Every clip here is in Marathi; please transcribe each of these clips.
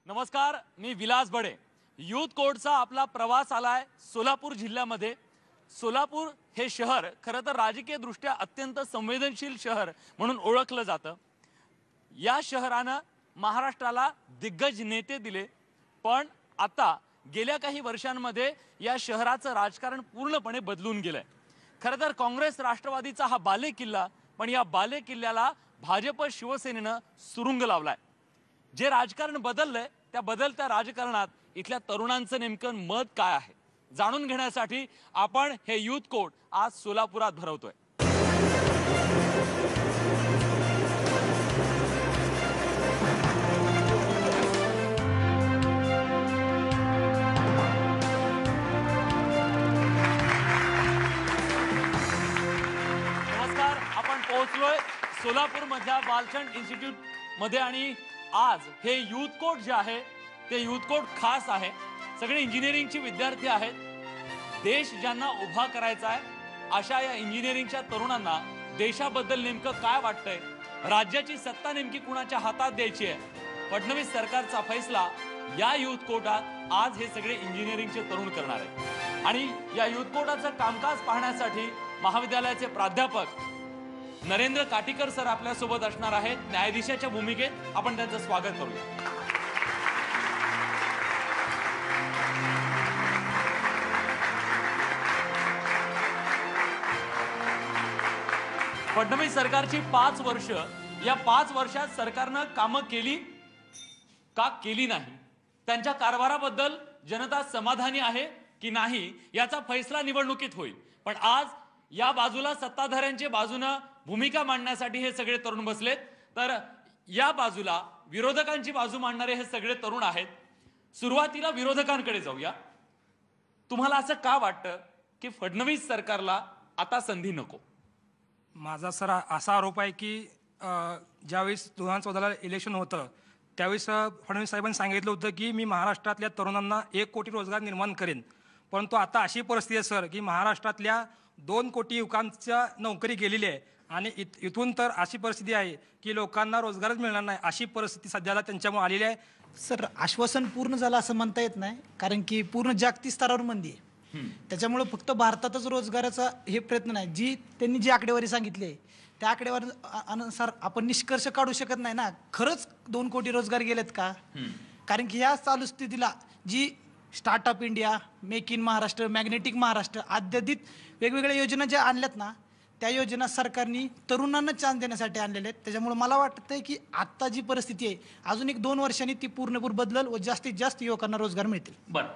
नमस्कार, मी विलास बडे। यूथ कोर्टचा आपला प्रवास आलाय सोलापूर जिल्ह्यामध्ये। सोलापूर हे शहर खरं तर राजकीय दृष्ट्या अत्यंत संवेदनशील शहर म्हणून ओळखलं जातं। या शहरानं महाराष्ट्राला दिग्गज नेते दिले, पण आता गेल्या काही वर्षांमध्ये या शहराचं राजकारण पूर्णपणे बदलून गेलंय। खरं तर काँग्रेस राष्ट्रवादीचा हा बालेकिल्ला, पण या बालेकिल्ल्याला भाजप शिवसेनेनं सुरुंग लावलाय। जे राजकारण बदललंय त्या बदलत्या राजकारणात इथल्या तरुणांचं नेमकं मत काय आहे जाणून घेण्यासाठी आपण हे यूथ कोर्ट आज सोलापुरात भरवतोय। नमस्कार, आपण पोहोचलोय सोलापूर मधल्या बालचंद इन्स्टिट्यूट मध्ये आणि आज हे यूथ कोर्ट जे आहे ते यूथ कोर्ट खास आहे। सगळे इंजिनिअरिंगचे विद्यार्थी आहेत। देश ज्यांना उभा करायचा आहे अशा या इंजिनिअरिंगच्या तरुणांना देशाबद्दल नेमकं काय वाटतंय, राज्याची सत्ता नेमकी कुणाच्या हातात द्यायची आहे, फडणवीस सरकारचा फैसला या यूथ कोर्टात आज हे सगळे इंजिनिअरिंगचे तरुण करणार आहेत। आणि या यूथ कोर्टाचं कामकाज पाहण्यासाठी महाविद्यालयाचे प्राध्यापक नरेंद्र काटीकर सर आपल्या सोबत असणार आहेत। न्यायाधीशाच्या भूमिकेत आपण त्यांचं स्वागत करूया। फडणवीस सरकारची 5 वर्ष, या 5 वर्षात सरकारनं कामं केली का केली नाही, त्यांच्या कारभाराबद्दल जनता समाधानी आहे की नाही याचा फैसला निवडणुकीत होईल। पण आज या बाजूला सत्ताधाऱ्यांच्या बाजूने भूमिका मांडण्यासाठी हे सगळे तरुण बसलेत, तर या बाजूला विरोधकांची बाजू मांडणारे हे सगळे तरुण आहेत। सुरुवातीला विरोधकांकडे जाऊया। तुम्हाला असं का वाटतं की फडणवीस सरकारला आता संधी नको? माझा सर असा आरोप आहे की ज्यावेळेस 2014ला इलेक्शन होतं त्यावेळेस फडणवीस साहेबांनी सांगितलं होतं की मी महाराष्ट्रातल्या तरुणांना 1 कोटी रोजगार निर्माण करेन, परंतु आता अशी परिस्थिती आहे सर की महाराष्ट्रातल्या 2 कोटी युवकांच्या नोकरी गेलेली आहे आणि इथून तर अशी परिस्थिती आहे की लोकांना रोजगारच मिळणार नाही, अशी परिस्थिती सध्याला त्यांच्यामुळे आलेली आहे। सर, आश्वासन पूर्ण झालं असं म्हणता येत नाही, कारण की पूर्ण जागतिक स्तरावर मंदी आहे। त्याच्यामुळे फक्त भारतातच रोजगाराचा हे प्रयत्न नाही। त्यांनी जी आकडेवारी सांगितली आहे त्या आकडेवारी अनुसार आपण निष्कर्ष काढू शकत नाही ना, खरंच 2 कोटी रोजगार गेलेत का? कारण की या चालू स्थितीला जी startup India, make in Maharashtra, magnetic Maharashtra आद्यदित वेगवेगळ्या योजना ज्या आणल्यात ना, त्या योजना सरकारने तरुणांना चान्स देण्यासाठी आणलेल्या आहेत। त्याच्यामुळे मला वाटतंय की आत्ता जी परिस्थिती आहे अजून 1-2 वर्षांनी ती पूर्णपणे बदलल व जास्तीत जास्त युवकांना रोजगार मिळतील। बरं,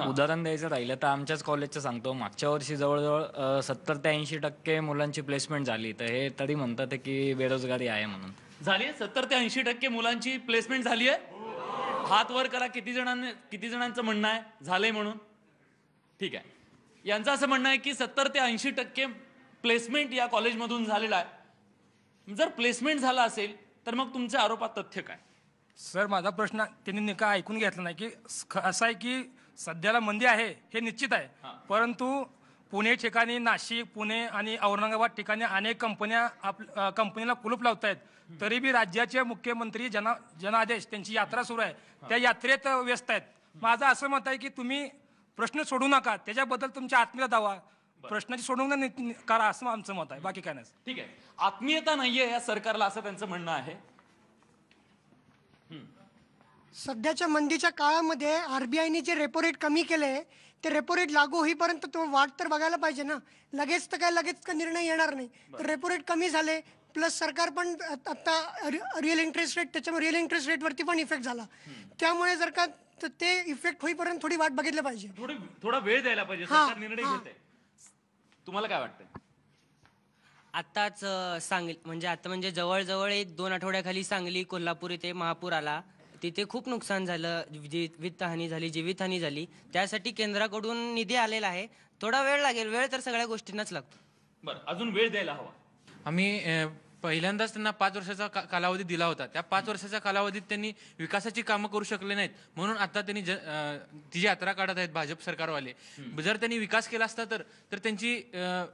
उदाहरण द्यायचं राहिलं तर आमच्याच कॉलेजचं सांगतो, मागच्या वर्षी जवळजवळ 70 ते 80% मुलांची प्लेसमेंट झाली, तर हे तरी म्हणतात की बेरोजगारी आहे म्हणून। झाली आहे 70 ते 80% मुलांची प्लेसमेंट झाली आहे? हात वर करा, किती जणांचं म्हणणं आहे झालंय म्हणून? ठीक आहे, यांचं असं म्हणणं आहे की 70 ते 80% प्लेसमेंट या कॉलेजमधून झालेला आहे। जर प्लेसमेंट झाला असेल तर मग तुमच्या आरोपात तथ्य काय? सर, माझा प्रश्न त्यांनी नेमका ऐकून घेतला नाही की असं आहे की सध्याला मंदी आहे हे निश्चित आहे, परंतु पुणे ठिकाणी, नाशिक, पुणे आणि औरंगाबाद ठिकाणी अनेक कंपनीला कुलूप लावत आहेत, तरी बी राज्याचे मुख्यमंत्री जनादेश त्यांची यात्रा सुरू आहे, त्या यात्रेत व्यस्त आहेत। माझं असं मत आहे की तुम्ही प्रश्न सोडू नका, त्याच्याबद्दल तुमच्या आत्मीयता दावा, प्रश्नाची सोडवणूक करा, असं आमचं मत आहे, बाकी काय नाही। ठीक आहे, आत्मीयता नाहीये या सरकारला असं त्यांचं म्हणणं आहे। सध्याच्या मंदीच्या काळामध्ये आरबीआयने जे रेपो रेट कमी केले ते रेपो रेट लागू होईपर्यंत तो वाट तर बघायला पाहिजे ना, लगेच का निर्णय येणार नाही। तर रेपो रेट कमी झाले, प्लस सरकार पण आता रिअल इंटरेस्ट रेट, त्याच्यामुळे रिअल इंटरेस्ट रेटवरती पण इफेक्ट झाला, त्यामुळे जर का ते इफेक्ट होईपर्यंत थोडी वाट बघितली पाहिजे, थोडा वेळ द्यायला पाहिजे, सरकार निर्णय घेते। तुम्हाला काय वाटतंय? आत्ताच म्हणजे जवळजवळ 1-2 आठवड्याखाली सांगली, कोल्हापूर इथे महापूर आला, तिथे खूप नुकसान झालं, वित्तहानी झाली, जीवितहानी झाली, त्यासाठी केंद्राकडून निधी आलेला आहे। थोडा वेळ लागेल, वेळ तर सगळ्या गोष्टींनाच लागतो। बरं, अजून वेळ द्यायला हवा। आम्ही पहिल्यांदाच त्यांना 5 वर्षाचा कालावधी दिला होता. त्या 5 वर्षाच्या कालावधीत त्यांनी विकासाची कामं करू शकले नाहीत, म्हणून आता त्यांनी ती जी यात्रा काढत आहेत भाजप सरकारवाले. जर त्यांनी विकास केला असता तर त्यांची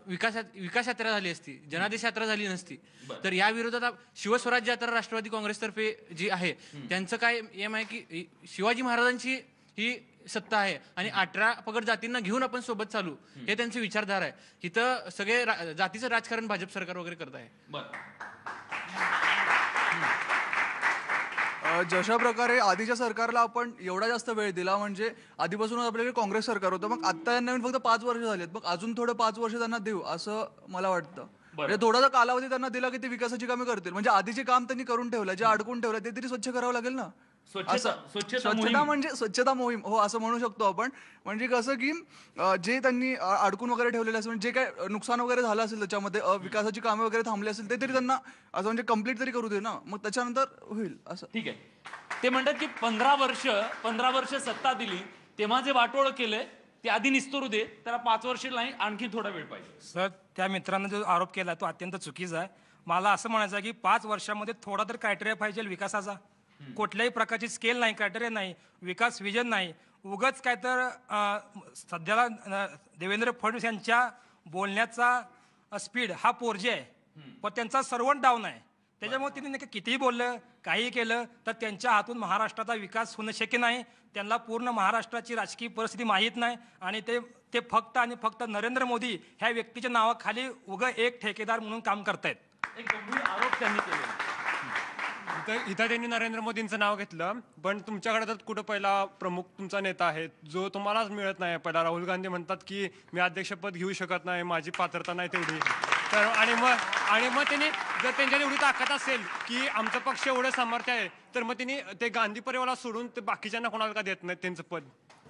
विकास यात्रा झाली असती, जनादेश यात्रा झाली नसती. तर या विरोधात शिवस्वराज्य यात्रा राष्ट्रवादी काँग्रेसतर्फे जी आहे त्यांचं काय एम आहे की शिवाजी महाराजांची ही सत्ता आहे आणि 18 पगड जातींना घेऊन आपण सोबत चालू, हे त्यांची विचारधारा आहे. इथं सगळे जातीचं राजकारण भाजप सरकार वगैरे करत आहे. जशा प्रकारे आधीच्या सरकारला आपण एवढा जास्त वेळ दिला, म्हणजे आधीपासूनच आपल्याकडे काँग्रेस सरकार होतं, मग आता यांना फक्त 5 वर्ष झालेत, मग अजून थोडं 5 वर्ष त्यांना देऊ असं मला वाटतं. म्हणजे थोडासा कालावधी त्यांना दिला की ते विकासाची कामे करतील. म्हणजे आधीचे काम त्यांनी करून ठेवलं, जे अडकून ठेवलं ते तरी स्वच्छ करावं लागेल ना. स्वच्छता म्हणजे स्वच्छता मोहीम, हो असं म्हणू शकतो आपण. म्हणजे कसं की जे त्यांनी अडकून वगैरे ठेवलेलं असेल, जे काय नुकसान वगैरे झालं असेल त्याच्यामध्ये, विकासाची कामे वगैरे थांबली असेल, ते तरी त्यांना असं म्हणजे कंप्लीट तरी करू दे ना, मग त्याच्यानंतर होईल असं. ठीक आहे. ते म्हणतात की 15 वर्ष सत्ता दिली तेव्हा जे वाटोळ केलंय ते आधी निस्तरू दे, त्याला 5 वर्ष नाही आणखी थोडा वेळ पाहिजे. सर, त्या मित्रांनो जो आरोप केला तो अत्यंत चुकीचा आहे. मला असं म्हणायचं आहे की 5 वर्षामध्ये थोडा तर क्रायटेरिया पाहिजे विकासाचा. कुठल्याही प्रकारची स्केल नाही, क्रायटेरिया नाही, विकास विजन नाही. उगाच काय तर सध्याला देवेंद्र फडणवीस यांच्या बोलण्याचा स्पीड हा 4G आहे, पण त्यांचा सर्वंट डाऊन आहे. त्याच्यामुळे त्यांनी नाही कितीही बोललं, काही केलं तर त्यांच्या हातून महाराष्ट्राचा विकास होणं शक्य नाही. त्यांना पूर्ण महाराष्ट्राची राजकीय परिस्थिती माहीत नाही आणि ते फक्त आणि फक्त नरेंद्र मोदी ह्या व्यक्तीच्या नावाखाली एक ठेकेदार म्हणून काम करतायत. एक गंभीर आरोप त्यांनी केले. इथं त्यांनी नरेंद्र मोदींचं नाव घेतलं, पण तुमच्याकडे तर कुठं पहिला प्रमुख तुमचा नेता आहे जो तुम्हालाच मिळत नाही. पहिला राहुल गांधी म्हणतात की मी अध्यक्षपद घेऊ शकत नाही, माझी पात्रता नाही तेवढी. तर आणि मग त्यांनी जर त्यांच्यात एवढी ताकद असेल की आमचा पक्ष एवढं सामर्थ्य आहे, तर मग त्यांनी ते गांधी परिवाराला सोडून ते बाकीच्यांना कोणाला का देत नाही त्यांचं पद.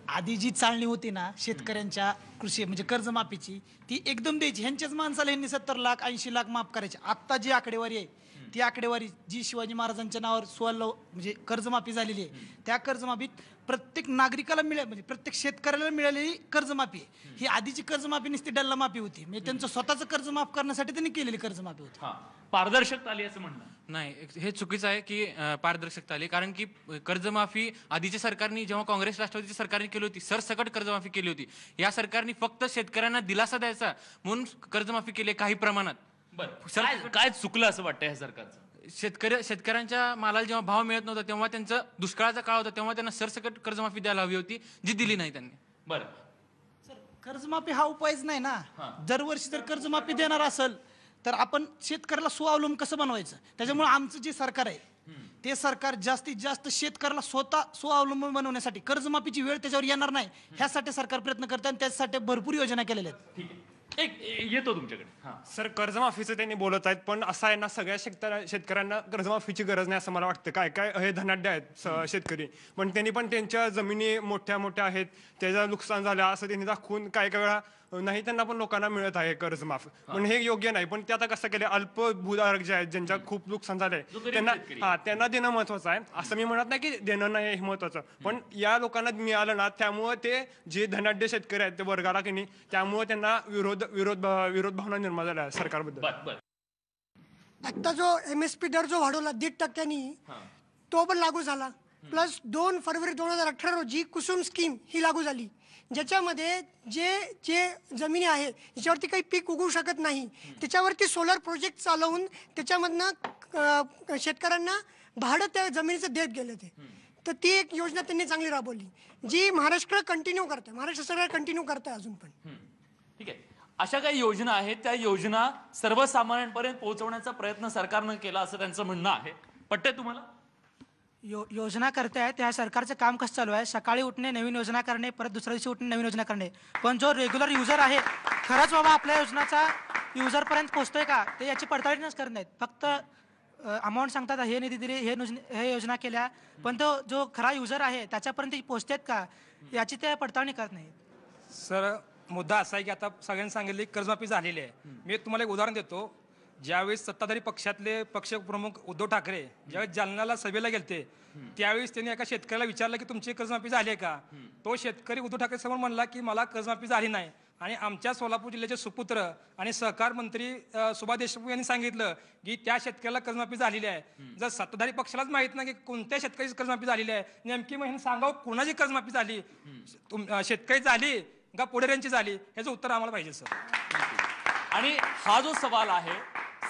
आधी जी चालणी होती ना शेतकऱ्यांच्या कृषी म्हणजे कर्जमाफीची, ती एकदम द्यायची. ह्यांच्याच माणसाला ह्यांनी 70 लाख 80 लाख माफ करायचे. आत्ता जी आकडेवारी आहे ती आकडेवारी जी शिवाजी महाराजांच्या नावावर म्हणजे कर्जमाफी झालेली आहे, त्या कर्जमाफीत प्रत्येक नागरिकाला म्हणजे प्रत्येक शेतकऱ्याला मिळालेली कर्जमाफी आहे. ही आधीची कर्जमाफी नुसती डल्ला माफी होती, म्हणजे त्यांचं स्वतःचं कर्ज माफ करण्यासाठी त्यांनी केलेली कर्जमाफी होती. पारदर्शकता आली असं म्हणणं नाही, हे चुकीचं आहे की पारदर्शकता आली. कारण की कर्जमाफी आधीच्या सरकारने जेव्हा काँग्रेस राष्ट्रवादीच्या सरकारने केली होती, सरसकट कर्जमाफी केली होती. या सरकारने फक्त शेतकऱ्यांना दिलासा द्यायचा म्हणून कर्जमाफी केली काही प्रमाणात. बरं, काय चुकलं असं वाटतं ह्या सरकारचं? शेतकऱ्यांच्या मालाला जेव्हा भाव मिळत नव्हता तेव्हा त्यांचं दुष्काळाचा काळ होता, तेव्हा त्यांना सरसकट कर्जमाफी द्यायला हवी होती, जी दिली नाही त्यांनी. बरं, कर्जमाफी हा उपायच नाही ना. दरवर्षी जर कर्जमाफी देणार असेल तर आपण शेतकऱ्याला स्वावलंबी कसं बनवायचं? त्याच्यामुळे आमचं जे सरकार आहे ते सरकार जास्तीत जास्त शेतकऱ्याला स्वतः स्वावलंबी बनवण्यासाठी, कर्जमाफीची वेळ त्याच्यावर येणार नाही ह्यासाठी सरकार प्रयत्न करतं आणि त्यासाठी भरपूर योजना केलेल्या आहेत. ठीक आहे. एक येतो तुमच्याकडे. सर, कर्जमाफीचं त्यांनी बोलत आहेत, पण असं आहे ना, सगळ्या शेतकऱ्यांना कर्जमाफीची गरज नाही असं मला वाटतं. काय काय हे धनाढ्य आहेत शेतकरी, पण त्यांनी पण त्यांच्या जमिनी मोठ्या मोठ्या आहेत, त्याचं नुकसान झालं असं त्यांनी दाखवून काय काय वेळा नाही त्यांना पण लोकांना मिळत आहे कर्जमाफ. पण हे योग्य नाही. पण ते आता कसं केलं, अल्प भूधारक जे आहेत ज्यांच्या खूप नुकसान झालंय त्यांना देणं महत्वाचं आहे. असं मी म्हणत नाही की देणं नाही हे महत्वाचं, पण या लोकांना मिळालं ना, त्यामुळे ते जे धनाढ्य शेतकरी आहेत ते वर्गाला की नाही, त्यामुळे त्यांना विरोध भावना निर्माण झाल्या सरकारबद्दल. आता जो MSP दर जो वाढवला 1.5% तो पण लागू झाला. प्लस 2 फरवरी 2018 रोजी कुसुम स्कीम ही लागू झाली, ज्याच्यामध्ये जे जमिनी आहे ज्याच्यावरती काही पीक उगवू शकत नाही त्याच्यावरती सोलर प्रोजेक्ट चालवून त्याच्यामधनं शेतकऱ्यांना भाडं त्या जमिनीचं देत गेले ते. तर ती एक योजना त्यांनी चांगली राबवली, जी महाराष्ट्र सरकार कंटिन्यू करते अजून पण. ठीक आहे. अशा काही योजना आहेत, त्या योजना सर्वसामान्यांपर्यंत पोहोचवण्याचा प्रयत्न सरकारनं केला असं त्यांचं म्हणणं आहे. पटतंय तुम्हाला? योजना करते आहेत, त्या सरकारचं काम कसं चालू आहे? सकाळी उठणे, नवीन योजना करणे, परत दुसऱ्या दिवशी उठणे, नवीन योजना करणे. पण जो रेग्युलर युजर आहे, खरंच बाबा आपल्या योजनाचा युजरपर्यंत पोहोचतोय का ते याची पडताळणीच करत नाहीत. फक्त अमाऊंट सांगतात हे निधी दिली, हे योजना केल्या, पण तो जो खरा युजर आहे त्याच्यापर्यंत पोहोचतात का याची ते पडताळणी करत नाहीत. सर, मुद्दा असा आहे की आता सगळ्यांनी सांगितले कर्जमाफी झालेली आहे. मी तुम्हाला एक उदाहरण देतो. ज्यावेळेस सत्ताधारी पक्षातले पक्षप्रमुख उद्धव ठाकरे ज्यावेळेस जालन्याला सभेला गेलते त्यावेळेस त्यांनी एका शेतकऱ्याला विचारलं की तुमची कर्जमाफी झाली आहे का? तो शेतकरी उद्धव ठाकरे समोर म्हणला की मला कर्जमाफी झाली नाही. आणि आमच्या सोलापूर जिल्ह्याचे सुपुत्र आणि सहकार मंत्री सुभाष देशमुख यांनी सांगितलं की त्या शेतकऱ्याला कर्जमाफी झालेली आहे. जर सत्ताधारी पक्षालाच माहित नाही की कोणत्या शेतकऱ्याची कर्जमाफी झालेली आहे, नेमकी मग सांगावं कोणाची कर्जमाफी झाली, शेतकरी झाली का पुढाऱ्यांची झाली, याचं उत्तर आम्हाला पाहिजे सर. आणि हा जो सवाल आहे,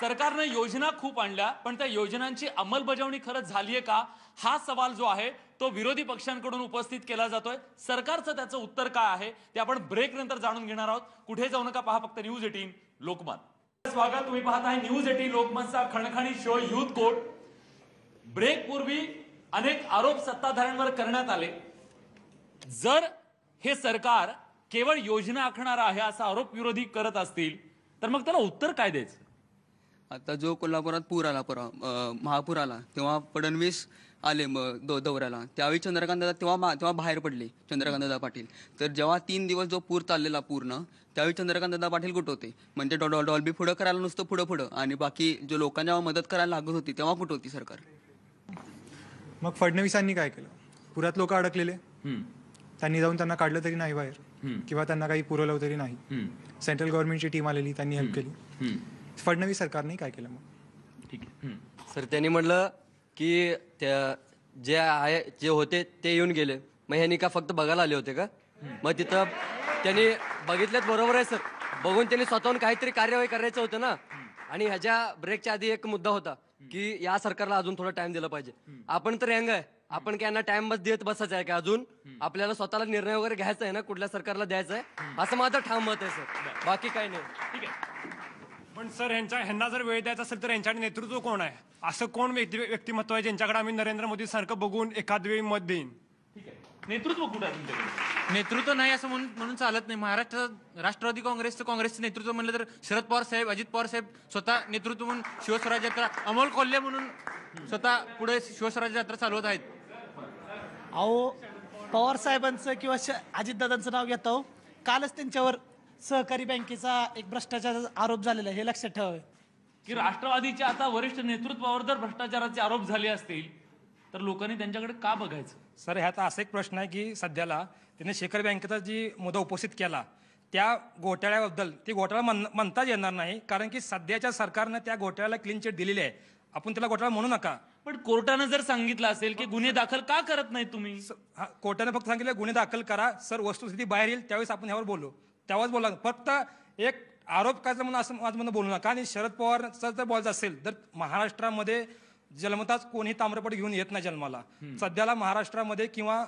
सरकारने योजना खूप आणल्या पण त्या योजनांची अंमलबजावणी खरंच झालीये का, हा सवाल जो आहे तो विरोधी पक्षांकडून उपस्थित केला जातोय. सरकारचं त्याचं उत्तर काय आहे ते आपण ब्रेक नंतर जाणून घेणार आहोत. कुठे जाऊ नका, पहा फक्त न्यूज 18 लोकमत. स्वागत, तुम्ही पाहत आहे न्यूज 18 लोकमतचा खणखणी शो युथ कोर्ट. ब्रेक पूर्वी अनेक आरोप सत्ताधाऱ्यांवर करण्यात आले. जर हे सरकार केवळ योजना आखणार आहे असा आरोप विरोधी करत असतील तर मग त्याला उत्तर काय द्यायचं? आता जो कोल्हापुरात पूर आला महापूर आला तेव्हा फडणवीस आले दौऱ्याला, त्यावेळी चंद्रकांत दादा तेव्हा बाहेर पडले चंद्रकांत दादा पाटील. तर जेव्हा 3 दिवस जो पूर चाललेला पूर्ण, त्यावेळी चंद्रकांत दादा पाटील कुठं होते? म्हणजे डॉल्बी पुढं करायला नुसतं पुढं आणि बाकी जो लोकांना जेव्हा मदत करायला लागत होती तेव्हा कुठं होती सरकार? मग फडणवीसांनी काय केलं? पुरात लोक अडकलेले, त्यांनी जाऊन त्यांना काढलं तरी नाही बाहेर, किंवा त्यांना काही पुरवलं तरी नाही. सेंट्रल गव्हर्नमेंटची टीम आलेली, त्यांनी हेल्प केली. फडणवीस सरकारने काय केलं मग? ठीक आहे सर, त्यांनी म्हटलं की त्या जे होते ते येऊन गेले, मग ह्यांनी का फक्त बघायला आले होते का? मग तिथं त्यांनी बघितलेत, बरोबर आहे सर, बघून त्यांनी स्वतःहून काहीतरी कार्यवाही करायचं होतं ना. आणि ह्याच्या ब्रेकच्या आधी एक मुद्दा होता की या सरकारला अजून थोडा टाइम दिला पाहिजे. आपण तर यंग आहे, आपण काय यांना टाइम बस देत बसायचं आहे का? अजून आपल्याला स्वतःला निर्णय वगैरे घ्यायचा आहे ना, कुठल्या सरकारला द्यायचा आहे, असं माझं ठाम मत आहे सर, बाकी काही नाही. ठीक आहे. पण सर ह्यांना जर वेळ द्यायचा असेल तर यांच्याकडे नेतृत्व कोण आहे? असं कोण व्यक्तिमत्व आहे ज्यांच्याकडे आम्ही नरेंद्र मोदी सारखं बघून एखाद वेळी मत देईन? ठीक आहे, नेतृत्व कुठं आहे तुमच्याकडे? नेतृत्व नाही असं म्हणून चालत नाही. महाराष्ट्रात राष्ट्रवादी काँग्रेसचं नेतृत्व म्हणलं तर शरद पवार साहेब, अजित पवार साहेब स्वतः नेतृत्व म्हणून शिवस्वराज यात्रा, अमोल कोल्हे म्हणून स्वतः पुढे शिवस्वराज यात्रा चालवत आहेत. अहो, पवार साहेबांचं किंवा अजितदादांचं नाव घेतो, कालच त्यांच्यावर सहकारी बँकेचा एक भ्रष्टाचाराचा आरोप झालेला आहे, हे लक्षात ठेवावे. की राष्ट्रवादीच्या आता वरिष्ठ नेतृत्वावर जर भ्रष्टाचाराचे आरोप झाले असतील तर लोकांनी त्यांच्याकडे का बघायचं? सर, ह्यात असा एक प्रश्न आहे की सध्याला त्याने शेखर बँकेचा जी मुद्दा उपस्थित केला त्या घोटाळ्याबद्दल, ती घोटाळा म्हणताच येणार नाही, कारण की सध्याच्या सरकारनं त्या घोटाळ्याला क्लीन चिट दिलेली आहे. आपण त्याला घोटाळा म्हणू नका. पण कोर्टानं जर सांगितलं असेल की गुन्हे दाखल का करत नाही तुम्ही? कोर्टाने फक्त सांगितलं गुन्हे दाखल करा. सर, वस्तुस्थिती बाहेर येईल त्यावेळेस आपण ह्यावर बोलू, तेव्हाच बोला. फक्त एक आरोप करायचा म्हणून असं माझं म्हणणं बोलू नका. आणि शरद पवारचं जर बोलायचं असेल तर महाराष्ट्रामध्ये जन्मताच कोणी ताम्रपट घेऊन येत नाही जन्माला. सध्याला महाराष्ट्रामध्ये किंवा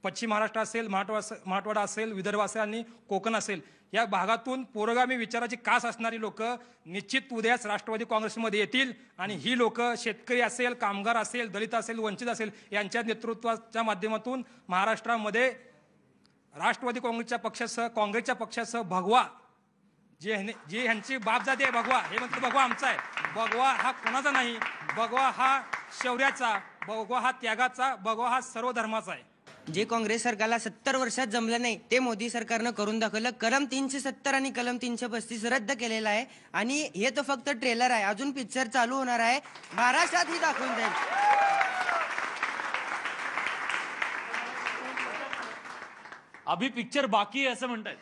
पश्चिम महाराष्ट्र असेल, मराठवाडा असेल, विदर्भ असेल आणि कोकण असेल, या भागातून पुरोगामी विचाराची कास असणारी लोक निश्चित उद्याच राष्ट्रवादी काँग्रेसमध्ये येतील. आणि ही लोक शेतकरी असेल, कामगार असेल, दलित असेल, वंचित असेल, यांच्या नेतृत्वाच्या माध्यमातून महाराष्ट्रामध्ये राष्ट्रवादी काँग्रेसच्या पक्षासह भगवा जे ह्यांची बापजाती आहे, भगवा हे म्हणतो भगवा आमचा आहे. भगवा हा कोणाचा नाही, भगवा हा शौर्याचा, भगवा हा त्यागाचा, भगवा हा सर्व धर्माचा आहे. जे काँग्रेस सरकारला 70 वर्षात जमलं नाही ते मोदी सरकारनं करून दाखवलं. कलम 370 आणि कलम 335 रद्द केलेला आहे. आणि हे तर फक्त ट्रेलर आहे, अजून पिक्चर चालू होणार आहे, महाराष्ट्रात ही दाखवून जाईल. अभि पिक्चर बाकी आहे असं म्हणतायत.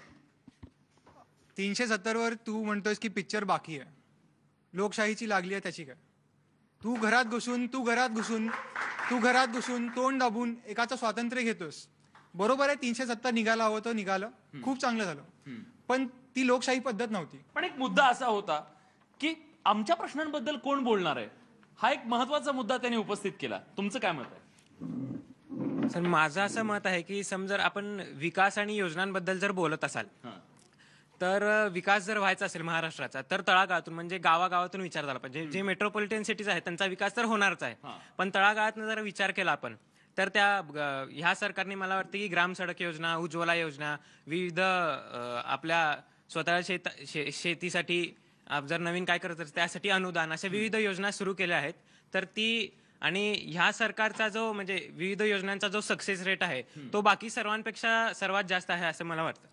370 वर तू म्हणतोयस की पिक्चर बाकी आहे, लोकशाहीची लागली आहे त्याची काय? तू घरात घुसून तोंड दाबून एकाचं स्वातंत्र्य घेतोस. बरोबर आहे, 370 निघाला हवं तर निघालं, खूप चांगलं झालं, पण ती लोकशाही पद्धत नव्हती. पण एक मुद्दा असा होता की आमच्या प्रश्नांबद्दल कोण बोलणार आहे, हा एक महत्वाचा मुद्दा त्यांनी उपस्थित केला. तुमचं काय मत आहे? सर, माझं असं मत आहे की समजा आपण विकास आणि योजनांबद्दल जर बोलत असाल तर विकास जर व्हायचा असेल महाराष्ट्राचा तर तळागाळातून म्हणजे गावागावातून विचार झाला पाहिजे. जे मेट्रोपॉलिटन सिटीज आहेत त्यांचा विकास तर होणारच आहे, पण तळागाळातून जर विचार केला आपण तर ह्या सरकारने मला वाटतं की ग्राम सडक योजना, उज्ज्वला योजना, विविध आपल्या स्वतःच्या शेतीसाठी जर नवीन काय करत असेल त्यासाठी अनुदान, अशा विविध योजना सुरू केल्या आहेत. तर ती आणि ह्या सरकारचा जो म्हणजे विविध योजनांचा जो सक्सेस रेट आहे तो बाकी सर्वांपेक्षा सर्वात जास्त आहे असं मला वाटतं.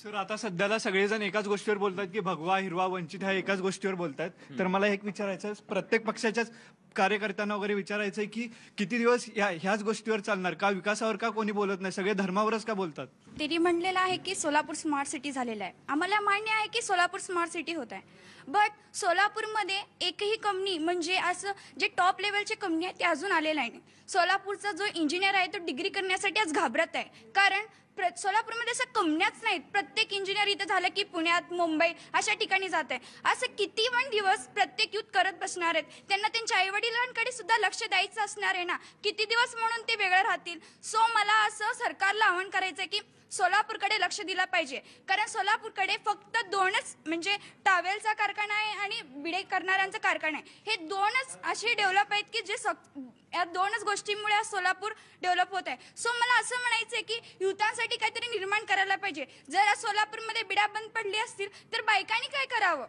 सर आता सध्याला सगळेजण एकाच गोष्टीवर बोलतात की भगवा हिरवा वंचित ह्या एकाच गोष्टीवर बोलतात. तर मला एक विचारायचं आहे, प्रत्येक पक्षाच्याच कार्यकर्त्यांना वगैरे विचारायचं आहे की किती दिवस ह्याच गोष्टीवर चालणार का? विकासावर का कोणी बोलत नाही? सगळे धर्मावरच का बोलतात? त्यांनी म्हणलेलं आहे की सोलापूर स्मार्ट सिटी झालेलं आहे. आम्हाला मान्य आहे की सोलापूर स्मार्ट सिटी होत आहे, बट सोलापूरमध्ये एकही कंपनी म्हणजे असं जे टॉप लेवलचे कंपनी आहे ते अजून आलेला नाही. सोलापूरचा जो इंजिनियर आहे तो डिग्री करण्यासाठी आज घाबरत आहे, कारण सोलापूरमध्ये असं कंपन्याच नाहीत. प्रत्येक इंजिनियर इथं झालं की पुण्यात मुंबई अशा ठिकाणी जात आहे. असं किती पण दिवस प्रत्येक युथ करत बसणार आहेत? त्यांना त्यांच्या आईवडिलांकडे सुद्धा लक्ष द्यायचं असणार आहे ना. किती दिवस म्हणून ते वेगळे राहतील? सो मला असं सरकारला आवाहन करायचं आहे की सोलापूरकडे लक्ष दिलं पाहिजे, कारण सोलापूरकडे फक्त दोनच म्हणजे टावेलचा कारखाना आहे आणि बिडे करणाऱ्यांचा कारखाना आहे. हे दोनच असे डेव्हलप आहेत की जे या दोनच गोष्टींमुळे आज सोलापूर डेव्हलप होत आहे. सो मला असं म्हणायचं आहे की युथांसाठी काहीतरी निर्माण करायला पाहिजे. जर आज सोलापूरमध्ये बिडा बंद पडली असतील तर बायकांनी काय करावं?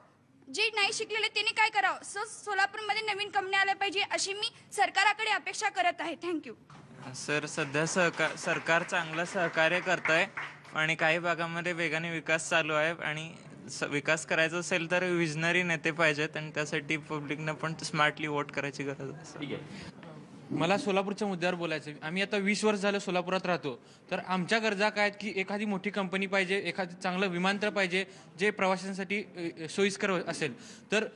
जे नाही शिकलेले त्यांनी काय करावं? सो सोलापूरमध्ये नवीन कंपन्या आल्या पाहिजे अशी मी सरकाराकडे अपेक्षा करत आहे. थँक्यू. सर सध्या सरकार चांगलं सहकार्य करत आहे आणि काही भागामध्ये वेगाने विकास चालू आहे आणि विकास करायचा असेल तर विजनरी नेते पाहिजेत आणि त्यासाठी पब्लिकनं पण स्मार्टली वोट करायची गरज आहे. मला सोलापूरच्या मुद्द्यावर बोलायचं. आम्ही आता 20 वर्ष झालं सोलापुरात राहतो, तर आमच्या गरजा काय आहेत की एखादी मोठी कंपनी पाहिजे, एखादी चांगलं विमानतळ पाहिजे जे प्रवाशांसाठी सोयीस्कर असेल. तर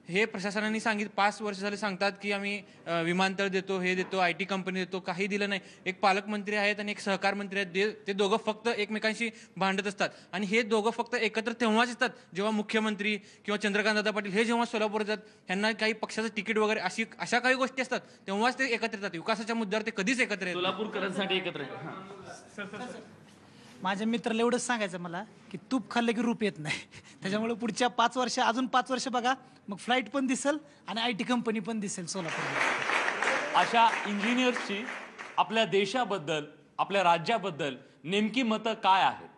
हे प्रशासनाने 5 वर्ष झाले सांगतात की आम्ही विमानतळ देतो, हे देतो, IT कंपनी देतो, काही दिलं नाही. एक पालकमंत्री आहेत आणि एक सहकार मंत्री आहेत, ते दोघं फक्त एकमेकांशी भांडत असतात आणि हे दोघं फक्त एकत्र तेव्हाच येतात जेव्हा मुख्यमंत्री किंवा चंद्रकांतदादा पाटील हे जेव्हा सोलापूर येतात, ह्यांना काही पक्षाचं तिकीट वगैरे अशा काही गोष्टी असतात तेव्हाच ते एकत्र येतात. विकासाच्या मुद्द्यावर ते कधीच एकत्र येतात. सोलापूरकरांसाठी एकत्र येतात. माझ्या मित्राला एवढंच सांगायचं मला की तूप खाल्लं की रूप येत नाही. त्याच्यामुळे पुढच्या 5 वर्ष अजून 5 वर्ष बघा, मग फ्लाईट पण दिसेल आणि IT कंपनी पण दिसेल सोलापूर. अशा इंजिनियर्सची आपल्या देशाबद्दल आपल्या राज्याबद्दल नेमकी मतं काय आहेत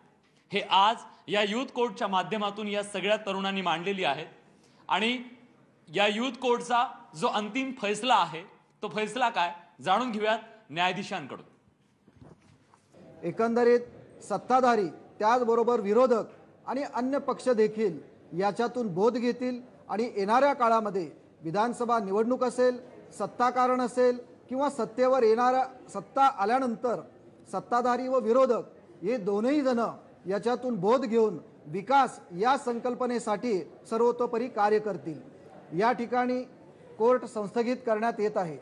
हे आज या युथ कोर्टच्या माध्यमातून या सगळ्या तरुणांनी मांडलेली आहेत. आणि या युथ कोर्टचा जो अंतिम फैसला आहे तो फैसला काय जाणून घेऊयात न्यायाधीशांकडून. एकंदरीत सत्ताधारी त्याचबरोबर विरोधक आणि अन्य पक्ष देखील याच्यातून बोध घेतील आणि येणाऱ्या काळामध्ये विधानसभा निवडणूक असेल, सत्ताकारण असेल किंवा सत्तेवर येणाऱ्या सत्ता आल्यानंतर सत्ताधारी व विरोधक हे दोनही जण याच्यातून बोध घेऊन विकास या संकल्पनेसाठी सर्वतोपरी कार्य करतील. या ठिकाणी कोर्ट संस्थगित करण्यात येत आहे.